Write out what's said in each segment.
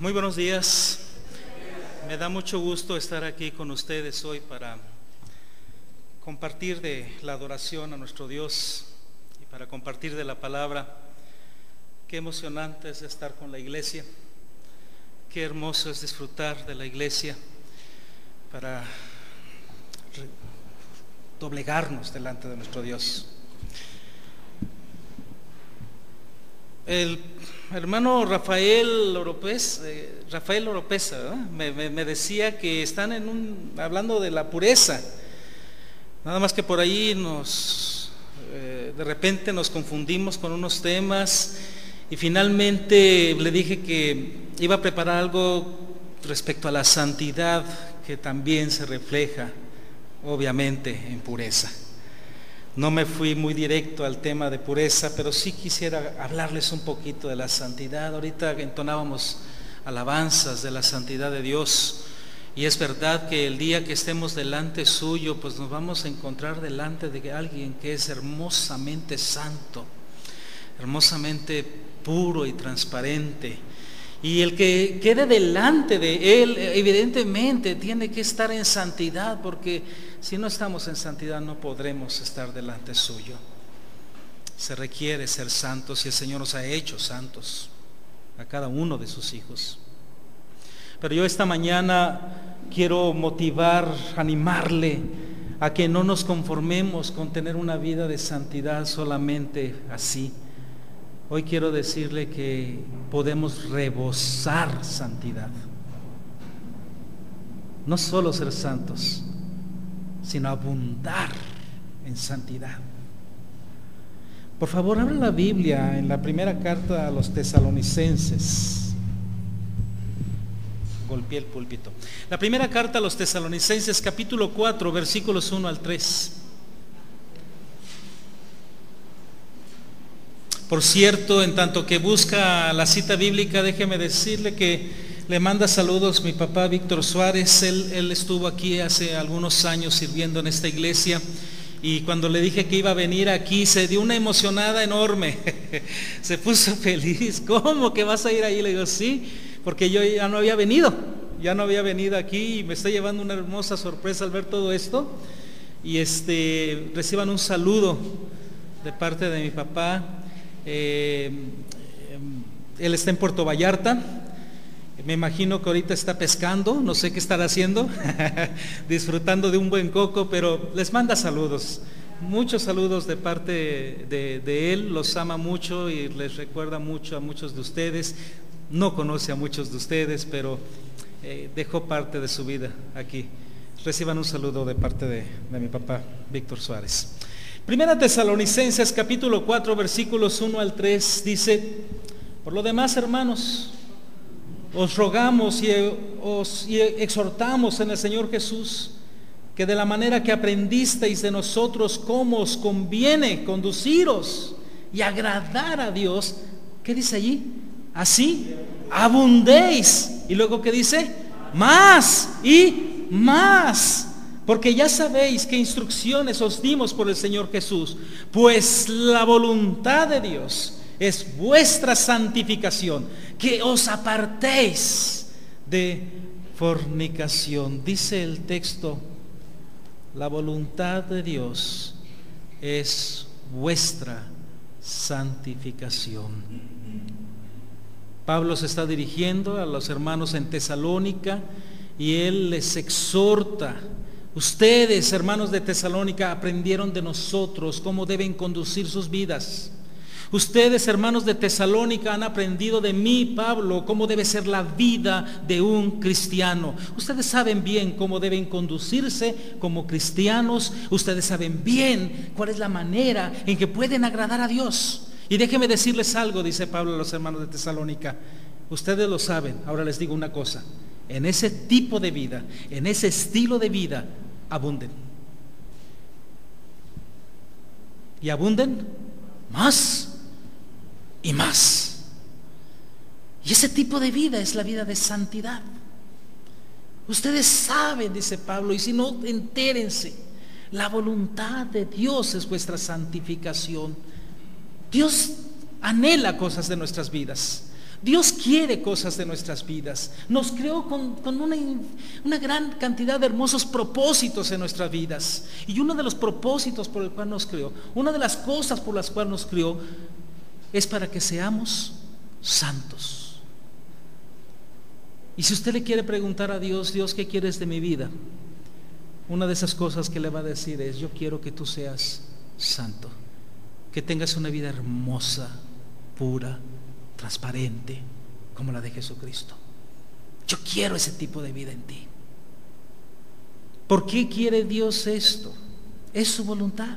Muy buenos días. Me da mucho gusto estar aquí con ustedes hoy para compartir de la adoración a nuestro Dios y para compartir de la palabra. Qué emocionante es estar con la iglesia. Qué hermoso es disfrutar de la iglesia para doblegarnos delante de nuestro Dios. El hermano Rafael Oropesa, ¿verdad? Me decía que están hablando de la pureza. Nada más que por ahí de repente nos confundimos con unos temas y finalmente le dije que iba a preparar algo respecto a la santidad que también se refleja, obviamente, en pureza. No me fui muy directo al tema de pureza, pero sí quisiera hablarles un poquito de la santidad. Ahorita entonábamos alabanzas de la santidad de Dios, y es verdad que el día que estemos delante suyo, pues nos vamos a encontrar delante de alguien que es hermosamente santo, hermosamente puro y transparente. Y el que quede delante de Él, evidentemente, tiene que estar en santidad, porque si no estamos en santidad no podremos estar delante suyo. Se requiere ser santos y el Señor nos ha hecho santos a cada uno de sus hijos. Pero yo esta mañana quiero motivar, animarle a que no nos conformemos con tener una vida de santidad solamente así. Hoy quiero decirle que podemos rebosar santidad. No solo ser santos, sino abundar en santidad. Por favor, abra la Biblia en la primera carta a los Tesalonicenses. Golpeé el púlpito. La primera carta a los Tesalonicenses, capítulo 4, versículos 1 al 3. Por cierto, en tanto que busca la cita bíblica, déjeme decirle que le manda saludos mi papá Víctor Suárez. Él estuvo aquí hace algunos años sirviendo en esta iglesia, y cuando le dije que iba a venir aquí se dio una emocionada enorme. Se puso feliz. ¿Cómo que vas a ir ahí? Le digo, sí, porque yo ya no había venido aquí y me está llevando una hermosa sorpresa al ver todo esto. Y reciban un saludo de parte de mi papá. Él está en Puerto Vallarta. Me imagino que ahorita está pescando, no sé qué estará haciendo, disfrutando de un buen coco, pero les manda saludos, muchos saludos de parte de él. Los ama mucho y les recuerda mucho a muchos de ustedes. No conoce a muchos de ustedes, pero dejó parte de su vida aquí. Reciban un saludo de parte de mi papá Víctor Suárez. Primera Tesalonicenses capítulo 4 versículos 1 al 3 dice: por lo demás, hermanos, os rogamos y exhortamos en el Señor Jesús que de la manera que aprendisteis de nosotros cómo os conviene conduciros y agradar a Dios, ¿qué dice allí? Así abundéis. Y luego ¿qué dice? Más y más. Porque ya sabéis qué instrucciones os dimos por el Señor Jesús, pues la voluntad de Dios es vuestra santificación, que os apartéis de fornicación. Dice el texto, la voluntad de Dios es vuestra santificación. Pablo se está dirigiendo a los hermanos en Tesalónica y él les exhorta. Ustedes, hermanos de Tesalónica, aprendieron de nosotros cómo deben conducir sus vidas. Ustedes, hermanos de Tesalónica, han aprendido de mí, Pablo, cómo debe ser la vida de un cristiano. Ustedes saben bien cómo deben conducirse como cristianos. Ustedes saben bien cuál es la manera en que pueden agradar a Dios. Y déjenme decirles algo, dice Pablo a los hermanos de Tesalónica. Ustedes lo saben. Ahora les digo una cosa: en ese tipo de vida, en ese estilo de vida, abunden. Y abunden más y más. Y ese tipo de vida es la vida de santidad. Ustedes saben, dice Pablo, y si no, entérense, la voluntad de Dios es vuestra santificación. Dios anhela cosas de nuestras vidas. Dios quiere cosas de nuestras vidas. Nos creó con una gran cantidad de hermosos propósitos en nuestras vidas. Y uno de los propósitos por el cual nos creó, una de las cosas por las cuales nos creó, es para que seamos santos. Y si usted le quiere preguntar a Dios, Dios, ¿qué quieres de mi vida? Una de esas cosas que le va a decir es: yo quiero que tú seas santo, que tengas una vida hermosa, pura, transparente, como la de Jesucristo. Yo quiero ese tipo de vida en ti. ¿Por qué quiere Dios esto? Es su voluntad.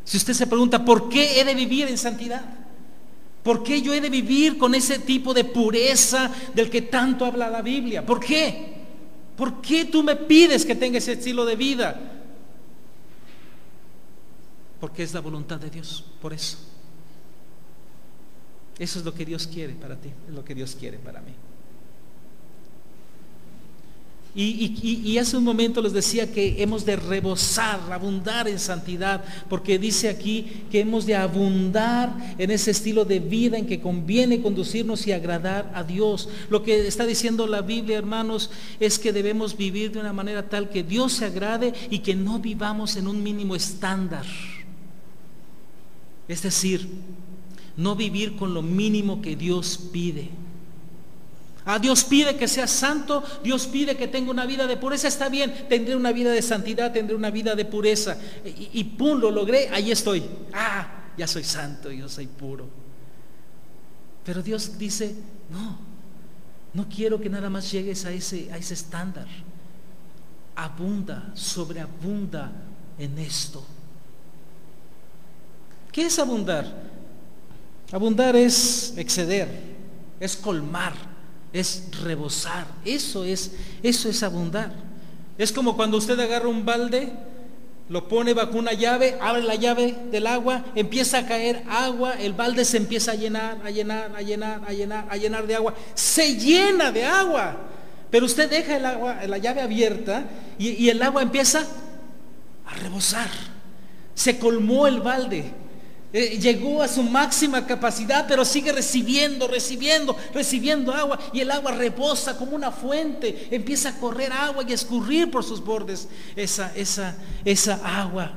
Si usted se pregunta, ¿por qué he de vivir en santidad? ¿Por qué yo he de vivir con ese tipo de pureza del que tanto habla la Biblia? ¿Por qué? ¿Por qué tú me pides que tenga ese estilo de vida? Porque es la voluntad de Dios, por eso. Eso es lo que Dios quiere para ti, es lo que Dios quiere para mí. Y hace un momento les decía que hemos de rebosar, abundar en santidad, porque dice aquí que hemos de abundar en ese estilo de vida en que conviene conducirnos y agradar a Dios. Lo que está diciendo la Biblia, hermanos, es que debemos vivir de una manera tal que Dios se agrade y que no vivamos en un mínimo estándar. Es decir, no vivir con lo mínimo que Dios pide. Dios pide que sea santo, Dios pide que tenga una vida de pureza, está bien, tendré una vida de santidad, tendré una vida de pureza, y pum, lo logré, ahí estoy, ya soy santo, yo soy puro. Pero Dios dice, no quiero que nada más llegues a ese estándar. Abunda, sobreabunda en esto. ¿Qué es abundar? Abundar es exceder, es colmar, es rebosar. Eso es abundar. Es como cuando usted agarra un balde, lo pone bajo una llave, abre la llave del agua, empieza a caer agua, el balde se empieza a llenar de agua, se llena de agua. Pero usted deja la llave abierta y el agua empieza a rebosar. Se colmó el balde. Llegó a su máxima capacidad, pero sigue recibiendo agua, y el agua rebosa como una fuente, empieza a correr agua y a escurrir por sus bordes. Esa agua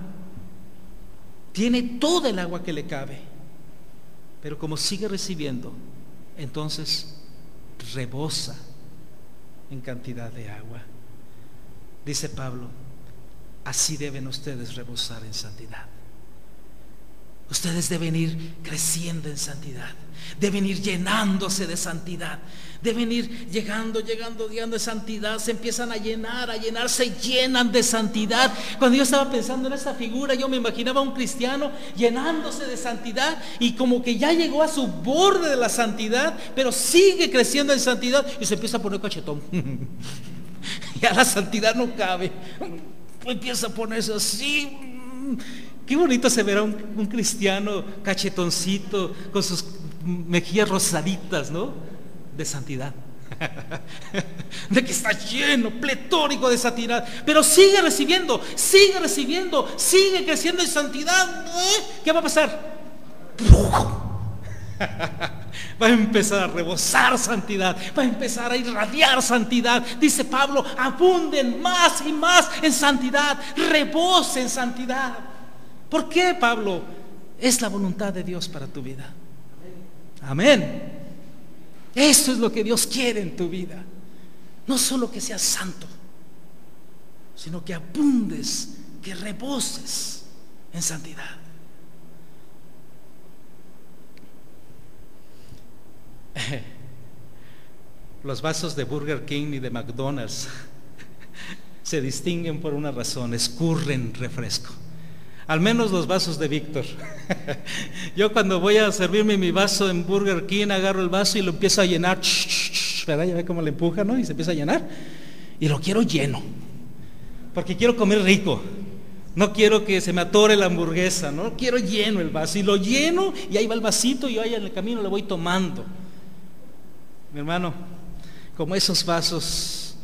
tiene toda el agua que le cabe, pero como sigue recibiendo, entonces rebosa en cantidad de agua. Dice Pablo, así deben ustedes rebosar en santidad. Ustedes deben ir creciendo en santidad, deben ir llenándose de santidad, deben ir llegando de santidad. Se empiezan a llenar, se llenan de santidad. Cuando yo estaba pensando en esta figura, yo me imaginaba a un cristiano llenándose de santidad y como que ya llegó a su borde de la santidad, pero sigue creciendo en santidad y se empieza a poner cachetón. Ya la santidad no cabe, empieza a ponerse así. Qué bonito se verá un cristiano cachetoncito con sus mejillas rosaditas, ¿no? De santidad. De que está lleno, pletórico de santidad. Pero sigue recibiendo, sigue creciendo en santidad. ¿Qué va a pasar? Va a empezar a rebosar santidad, va a empezar a irradiar santidad. Dice Pablo, abunden más y más en santidad, rebosen santidad. ¿Por qué, Pablo? Es la voluntad de Dios para tu vida. Amén. Eso es lo que Dios quiere en tu vida. No solo que seas santo, sino que abundes, que reboses en santidad. Los vasos de Burger King y de McDonald's se distinguen por una razón: escurren refresco. Al menos los vasos de Víctor. Yo cuando voy a servirme mi vaso en Burger King, agarro el vaso y lo empiezo a llenar, ¿verdad? Ya ve cómo le empuja, ¿no? Y se empieza a llenar. Y lo quiero lleno, porque quiero comer rico. No quiero que se me atore la hamburguesa, no quiero lleno el vaso. Y lo lleno y ahí va el vasito y yo ahí en el camino le voy tomando. Mi hermano, como esos vasos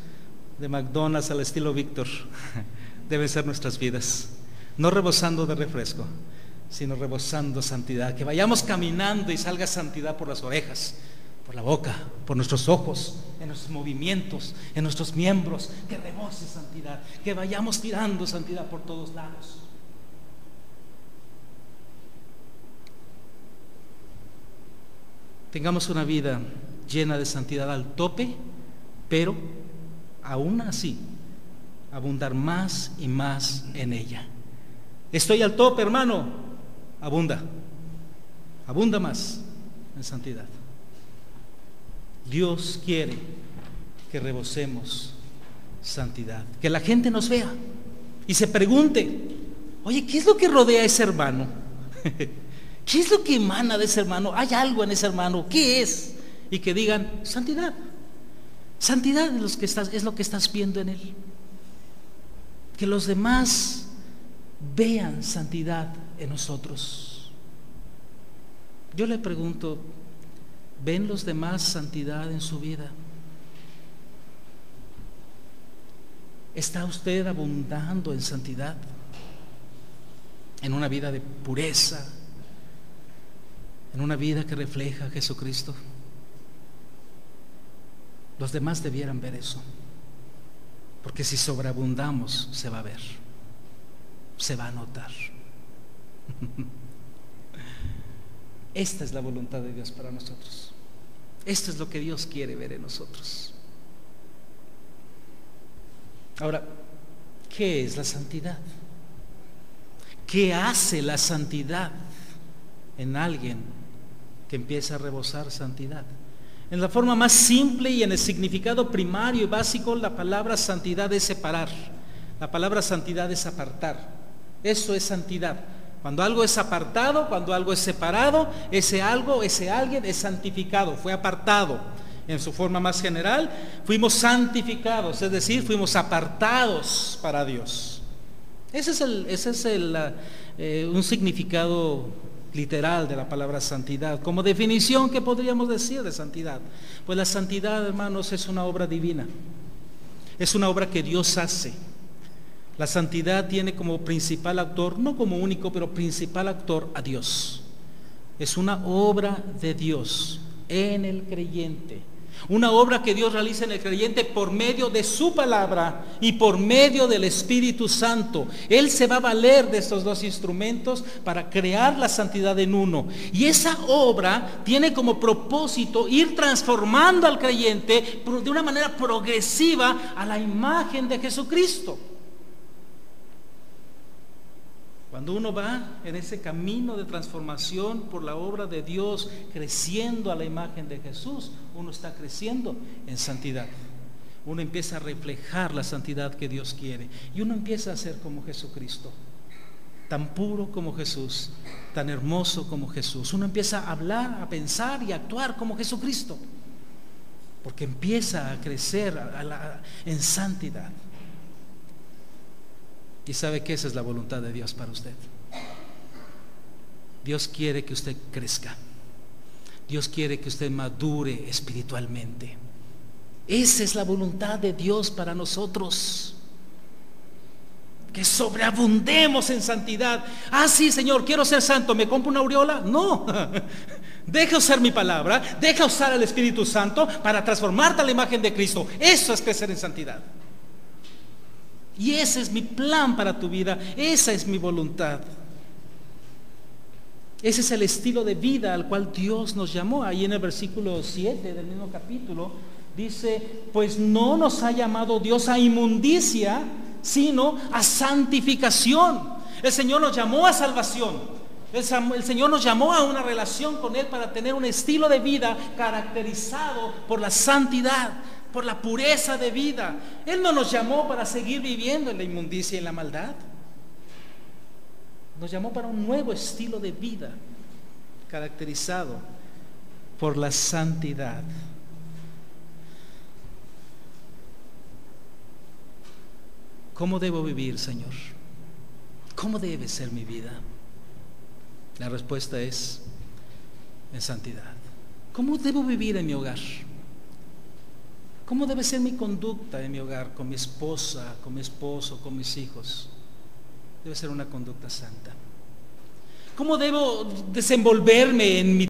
de McDonald's al estilo Víctor, deben ser nuestras vidas. No rebosando de refresco, sino rebosando santidad. Que vayamos caminando y salga santidad por las orejas, por la boca, por nuestros ojos, en nuestros movimientos, en nuestros miembros, que rebose santidad, que vayamos tirando santidad por todos lados. Tengamos una vida llena de santidad al tope, pero aún así abundar más y más en ella. Estoy al tope, hermano, abunda más en santidad. Dios quiere que rebosemos santidad, que la gente nos vea y se pregunte: oye, ¿qué es lo que rodea a ese hermano? ¿Qué es lo que emana de ese hermano? ¿Hay algo en ese hermano? ¿Qué es? Y que digan: santidad. Santidad es lo que estás viendo en él. Que los demás vean santidad en nosotros. Yo le pregunto: ¿ven los demás santidad en su vida? ¿Está usted abundando en santidad? En una vida de pureza, en una vida que refleja a Jesucristo. Los demás debieran ver eso, porque si sobreabundamos se va a ver, se va a notar. Esta es la voluntad de Dios para nosotros. Esto es lo que Dios quiere ver en nosotros. Ahora, ¿qué es la santidad? ¿Qué hace la santidad en alguien que empieza a rebosar santidad? En la forma más simple y en el significado primario y básico, la palabra santidad es separar. La palabra santidad es apartar. Eso es santidad. Cuando algo es apartado, cuando algo es separado, ese algo, ese alguien es santificado, fue apartado. En su forma más general, fuimos santificados, es decir, fuimos apartados para Dios. Ese es un significado literal de la palabra santidad. Como definición, ¿qué podríamos decir de santidad? Pues la santidad, hermanos, es una obra divina. Es una obra que Dios hace. La santidad tiene como principal actor, no como único, pero principal actor a Dios. Es una obra de Dios en el creyente. Una obra que Dios realiza en el creyente por medio de su palabra y por medio del Espíritu Santo. Él se va a valer de estos dos instrumentos para crear la santidad en uno. Y esa obra tiene como propósito ir transformando al creyente de una manera progresiva a la imagen de Jesucristo. Cuando uno va en ese camino de transformación por la obra de Dios, creciendo a la imagen de Jesús, uno está creciendo en santidad. Uno empieza a reflejar la santidad que Dios quiere y uno empieza a ser como Jesucristo, tan puro como Jesús, tan hermoso como Jesús. Uno empieza a hablar, a pensar y a actuar como Jesucristo, porque empieza a crecer en santidad. Y sabe que esa es la voluntad de Dios para usted. Dios quiere que usted crezca. Dios quiere que usted madure espiritualmente. Esa es la voluntad de Dios para nosotros. Que sobreabundemos en santidad. Ah, sí, Señor, quiero ser santo. ¿Me compro una aureola? No. Deja usar mi palabra, deja usar al Espíritu Santo para transformarte a la imagen de Cristo. Eso es crecer en santidad. Y ese es mi plan para tu vida, esa es mi voluntad. Ese es el estilo de vida al cual Dios nos llamó. Ahí en el versículo 7 del mismo capítulo dice: pues no nos ha llamado Dios a inmundicia, sino a santificación. El Señor nos llamó a salvación. El Señor nos llamó a una relación con Él para tener un estilo de vida caracterizado por la santidad, por la pureza de vida. Él no nos llamó para seguir viviendo en la inmundicia y en la maldad. Nos llamó para un nuevo estilo de vida caracterizado por la santidad. ¿Cómo debo vivir, Señor? ¿Cómo debe ser mi vida? La respuesta es: en santidad. ¿Cómo debo vivir en mi hogar? ¿Cómo debe ser mi conducta en mi hogar, con mi esposa, con mi esposo, con mis hijos? Debe ser una conducta santa. ¿Cómo debo desenvolverme en mi